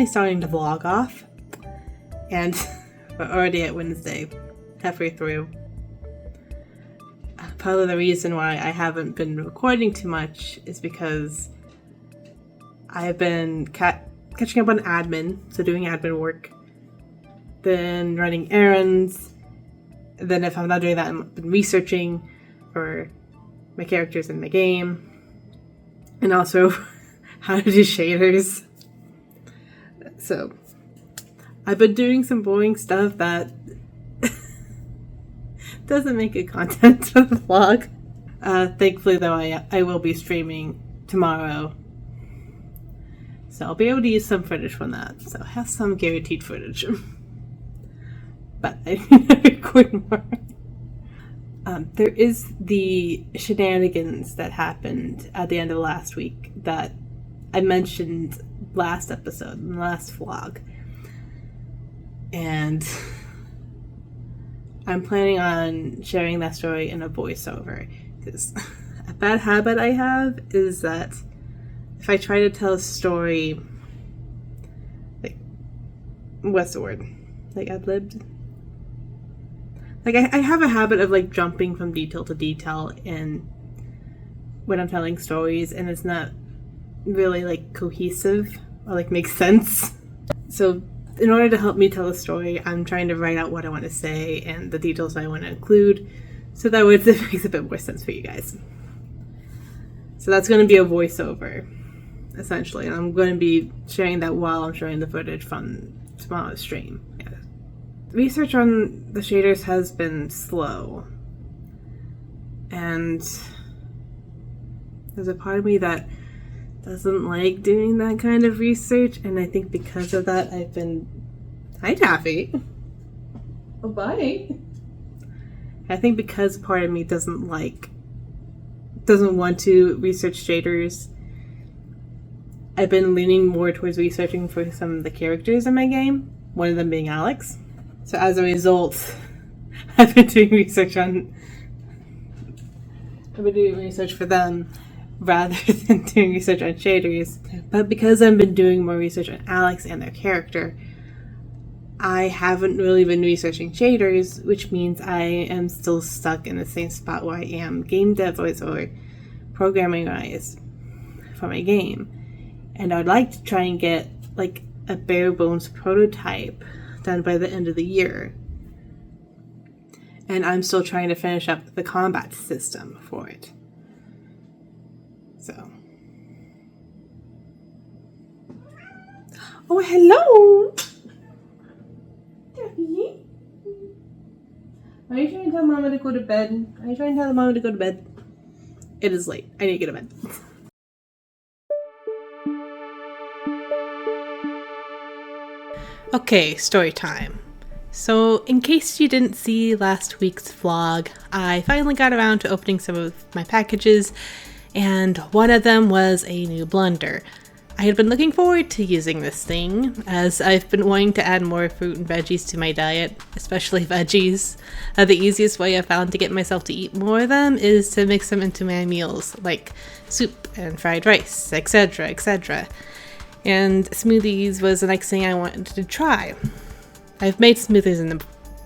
starting to vlog off, and we're already at Wednesday, halfway through. Part of the reason why I haven't been recording too much is because I've been catching up on admin, so doing admin work, then running errands, then if I'm not doing that, I've been researching for my characters in my game, and also how to do shaders. So I've been doing some boring stuff that doesn't make good content for the vlog. Thankfully though, I will be streaming tomorrow, so I'll be able to use some footage from that. So I have some guaranteed footage. But I need to record more. There is the shenanigans that happened at the end of last week that I mentioned last episode, in the last vlog. And I'm planning on sharing that story in a voiceover, because a bad habit I have is that if I try to tell a story, like, what's the word? Like, ad-libbed? Like, I have a habit of, like, jumping from detail to detail when I'm telling stories, and it's not really, like, cohesive or, like, makes sense. So, in order to help me tell a story, I'm trying to write out what I want to say and the details I want to include, so that way it makes a bit more sense for you guys. So that's going to be a voiceover, essentially, and I'm going to be sharing that while I'm showing the footage from tomorrow's stream. Yeah. Research on the shaders has been slow, and there's a part of me that doesn't like doing that kind of research, and I think because of that I've been... Hi, Taffy! Oh, bye! I think because part of me doesn't want to research shaders, I've been leaning more towards researching for some of the characters in my game, one of them being Alex. So as a result, I've been doing research for them rather than doing research on shaders. But because I've been doing more research on Alex and their character, I haven't really been researching shaders, which means I am still stuck in the same spot where I am game dev-wise or programming-wise for my game. And I'd like to try and get, like, a bare-bones prototype done by the end of the year. And I'm still trying to finish up the combat system for it. So. Oh, hello! Debbie? Are you trying to tell Mama to go to bed? Are you trying to tell Mama to go to bed? It is late. I need to get to bed. Okay, story time. So, in case you didn't see last week's vlog, I finally got around to opening some of my packages, and one of them was a new blender. I had been looking forward to using this thing, as I've been wanting to add more fruit and veggies to my diet, especially veggies. The easiest way I've found to get myself to eat more of them is to mix them into my meals, like soup and fried rice, etc., etc. And smoothies was the next thing I wanted to try. I've made smoothies in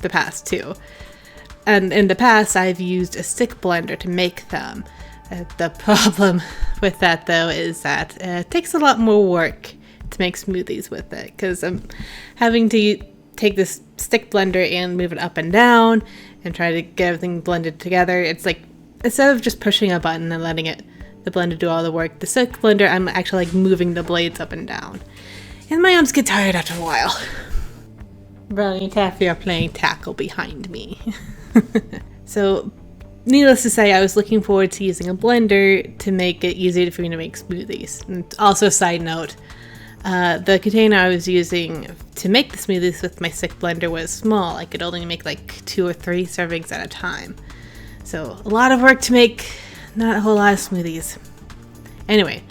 the past too. And in the past, I've used a stick blender to make them. The problem with that, though, is that it takes a lot more work to make smoothies with it, because I'm having to take this stick blender and move it up and down and try to get everything blended together. It's like, instead of just pushing a button and letting the blender do all the work, the stick blender, I'm actually like moving the blades up and down. And my arms get tired after a while. Brownie and Taffy are playing tackle behind me. So, needless to say, I was looking forward to using a blender to make it easier for me to make smoothies. And also, side note, the container I was using to make the smoothies with my stick blender was small. I could only make like 2 or 3 servings at a time. So, a lot of work to make not a whole lot of smoothies. Anyway,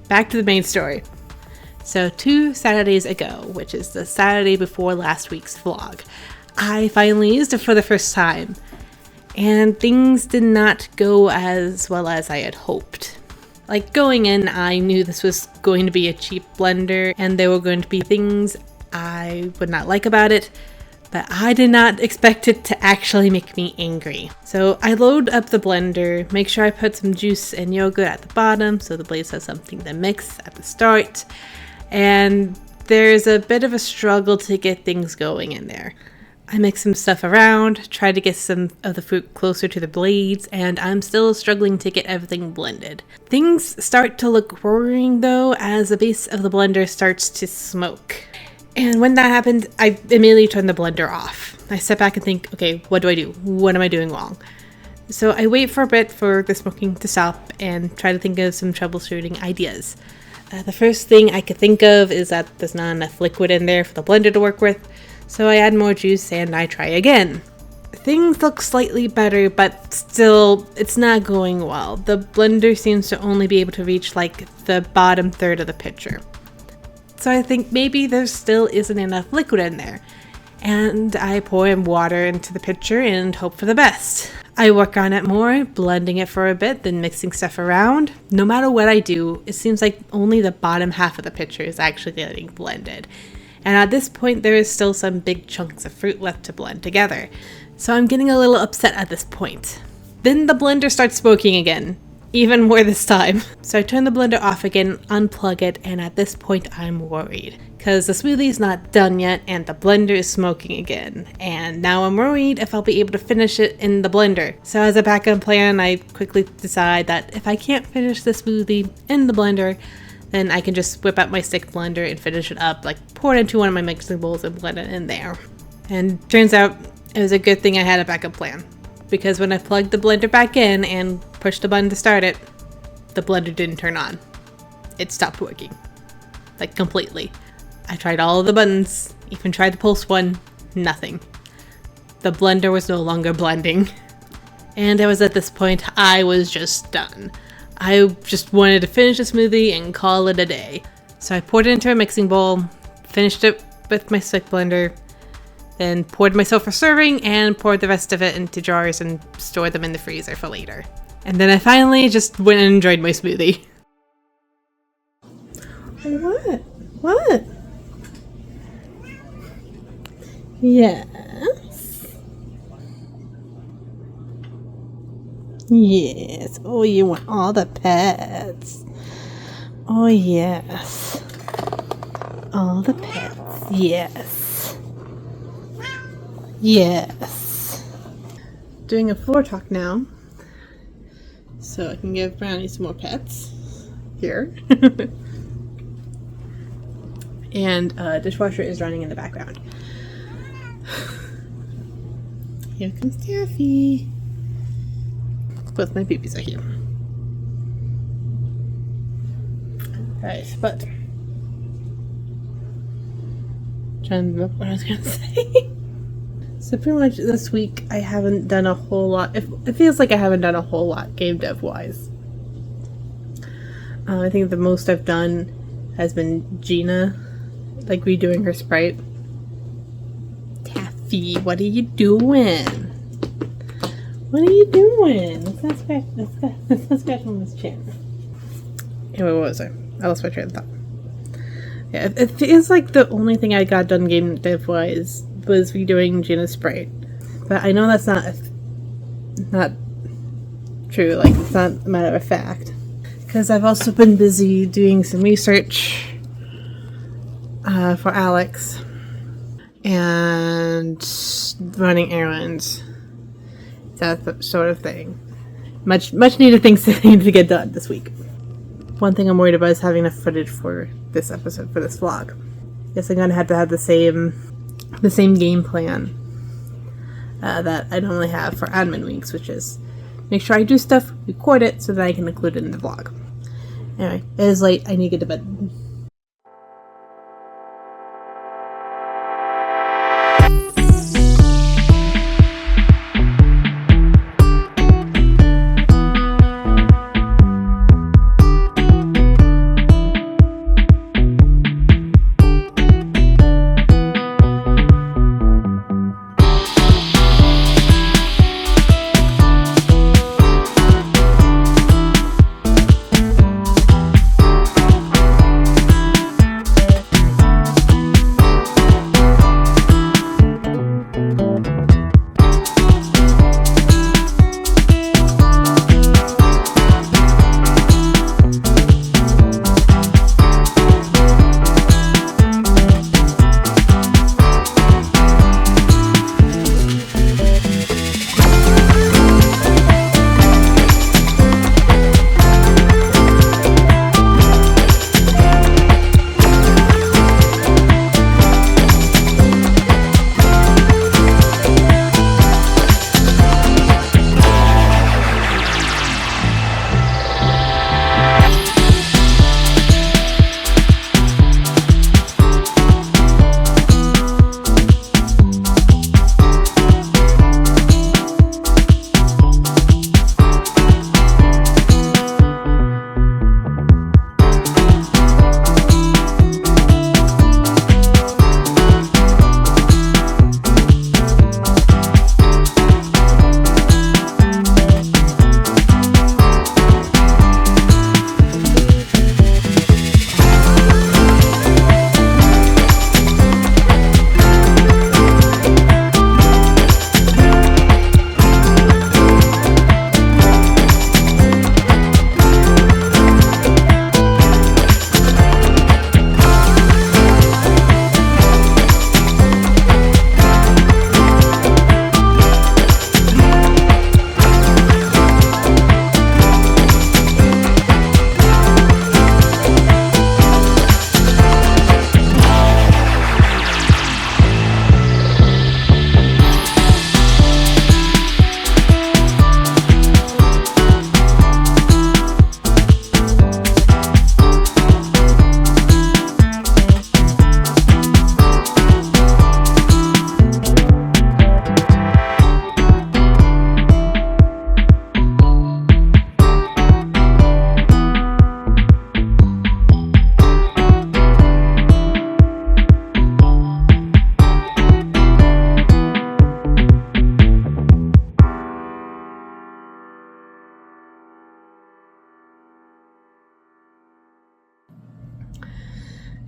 back to the main story. So 2 Saturdays ago, which is the Saturday before last week's vlog, I finally used it for the first time. And things did not go as well as I had hoped. Like going in, I knew this was going to be a cheap blender and there were going to be things I would not like about it, but I did not expect it to actually make me angry. So I load up the blender, make sure I put some juice and yogurt at the bottom so the blades have something to mix at the start, and there's a bit of a struggle to get things going in there. I mix some stuff around, try to get some of the fruit closer to the blades, and I'm still struggling to get everything blended. Things start to look worrying though as the base of the blender starts to smoke. And when that happened, I immediately turned the blender off. I step back and think, okay, what do I do? What am I doing wrong? So I wait for a bit for the smoking to stop and try to think of some troubleshooting ideas. The first thing I could think of is that there's not enough liquid in there for the blender to work with. So I add more juice and I try again. Things look slightly better, but still, it's not going well. The blender seems to only be able to reach like the bottom third of the pitcher. So I think maybe there still isn't enough liquid in there. And I pour water into the pitcher and hope for the best. I work on it more, blending it for a bit, then mixing stuff around. No matter what I do, it seems like only the bottom half of the pitcher is actually getting blended. And at this point, there is still some big chunks of fruit left to blend together. So I'm getting a little upset at this point. Then the blender starts smoking again, even more this time. So I turn the blender off again, unplug it, and at this point I'm worried. Because the smoothie's not done yet and the blender is smoking again. And now I'm worried if I'll be able to finish it in the blender. So as a backup plan, I quickly decide that if I can't finish the smoothie in the blender, then I can just whip out my stick blender and finish it up, like pour it into one of my mixing bowls and blend it in there. And turns out it was a good thing I had a backup plan, because when I plugged the blender back in and pushed the button to start it, the blender didn't turn on. It stopped working. Like completely. I tried all of the buttons, even tried the pulse one, nothing. The blender was no longer blending. And it was at this point I was just done. I just wanted to finish the smoothie and call it a day. So I poured it into a mixing bowl, finished it with my stick blender, then poured myself for serving and poured the rest of it into jars and stored them in the freezer for later. And then I finally just went and enjoyed my smoothie. What? What? Yes. Yes. Oh, you want all the pets. Oh, yes. All the pets. Yes. Yes. Doing a floor talk now. So I can give Brownie some more pets. Here. And dishwasher is running in the background. Here comes Taffy. Both my babies are here. Alright, but trying to remember what I was gonna say. So pretty much this week I haven't done a whole lot. It feels like I haven't done a whole lot game dev wise. I think the most I've done has been Gina, like redoing her sprite. Taffy, what are you doing? What are you doing? Let's not scratch on this chair. Anyway, what was I? I lost my train of thought. Yeah, it feels like the only thing I got done game dev wise was redoing Gina's sprite. But I know that's not true, like it's not a matter of fact. Because I've also been busy doing some research for Alex and running errands. That sort of thing. Much needed things to need to get done this week. One thing I'm worried about is having enough footage for this episode, for this vlog. Guess I'm gonna have to have the same game plan that I normally have for admin weeks, which is make sure I do stuff, record it, so that I can include it in the vlog. Anyway, it is late. I need to get to bed.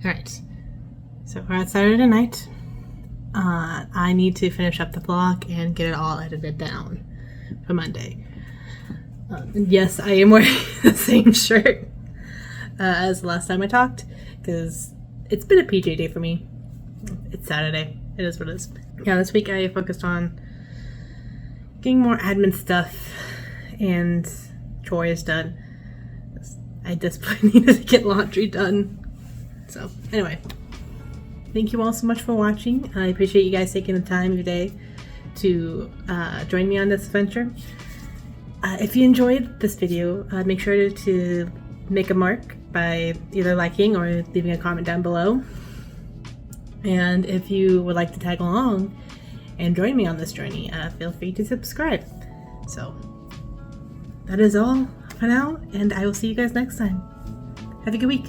Alright, so we're on Saturday night. I need to finish up the vlog and get it all edited down for Monday. Yes, I am wearing the same shirt as the last time I talked, because it's been a PJ day for me. It's Saturday. It is what it is. Yeah, this week I focused on getting more admin stuff and chores done. I desperately needed to get laundry done. So, anyway. Thank you all so much for watching. I appreciate you guys taking the time of your day to join me on this adventure. If you enjoyed this video, make sure to make a mark by either liking or leaving a comment down below. And if you would like to tag along and join me on this journey, feel free to subscribe. So, that is all for now, and I will see you guys next time. Have a good week.